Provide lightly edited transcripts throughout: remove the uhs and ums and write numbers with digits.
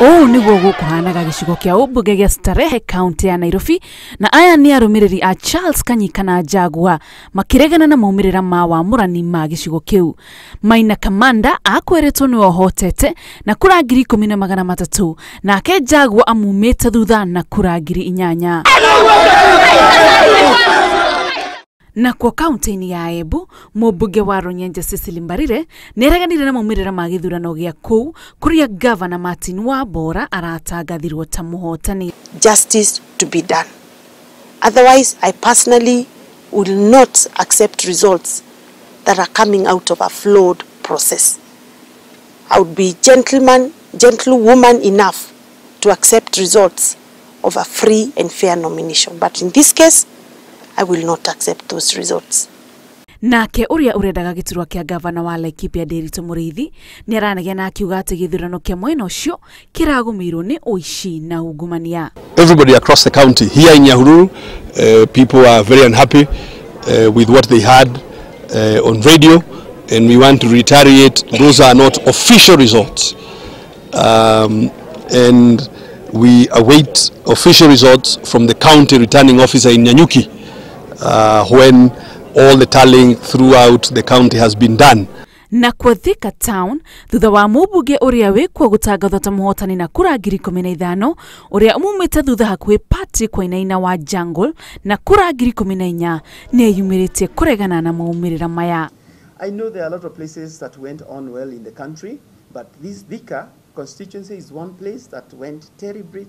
O niguo gukuhanaga gicigo kia umbunge gia Starehe County ya Nairobi, na aya ni arumiriri a Charles Kanyika na Jagua makiregana na maumirira ma wamurani ma gicigo kiu. Maina Kamanda akweretwo ni ohotete na kura 10,300 nake Jagua amumite thutha na kura 8,000. Na kwa kaunti ya Embu, mumbunge wa Runyenje Cecily Mbarire nereganire na maumirira ma githurano gia kuu kuria Governor Martin Wambora aratangathirwo ta muhotani. Justice to be done. Otherwise, I personally will not accept results that are coming out of a flawed process. I would be gentlewoman enough to accept results of a free and fair nomination. But in this case, I will not accept those results. Nake uria urendaga giturwa kia Governor wa Laikipia Nderitu Muriithi ni aranegena na akiuga ati githurano kia mwena ucio kiragumirwo ni uici na ungumania. Everybody across the county here in Nyahururu, people are very unhappy with what they had on radio, and we want to reiterate those are not official results, and we await official results from the county returning officer in Nyanyuki when all the tallying throughout the county has been done. Na kwa Thika Town, thutha wa mumbunge uria wikwo gutangathwo ta muhotani na kura 15,000 uria umumite thutha hakuhi Patrick Wainaina wa Jungle na kura 14,000 ni yumirite kuregana na maumirira maya. I know there are a lot of places that went on well in the country, but this Thika constituency is one place that went terribly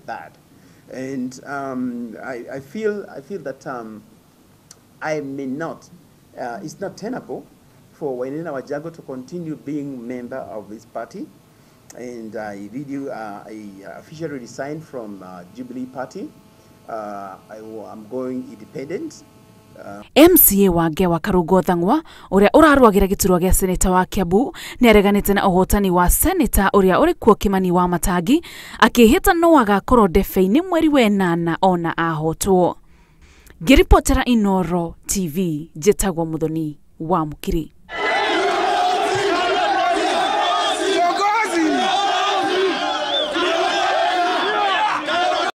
bad. And I feel that I may not, it's not tenable for Wainaina wa Jungle to continue being member of this party. And I officially resigned from Jubilee Party. I'm going independent. MCA wage wa Karugo Thang'wa uria urarwagira giturwa gia seneta wa Kiambu ni areganite na uhotani wa seneta uria uri kuo Kimani wa Matangi akihita no agakorwo ndebe-ini mweri wa 8 ona ahotwo. Ngiripotera Inooro TV, Njĩtagwo Muthoni wa Mukiri.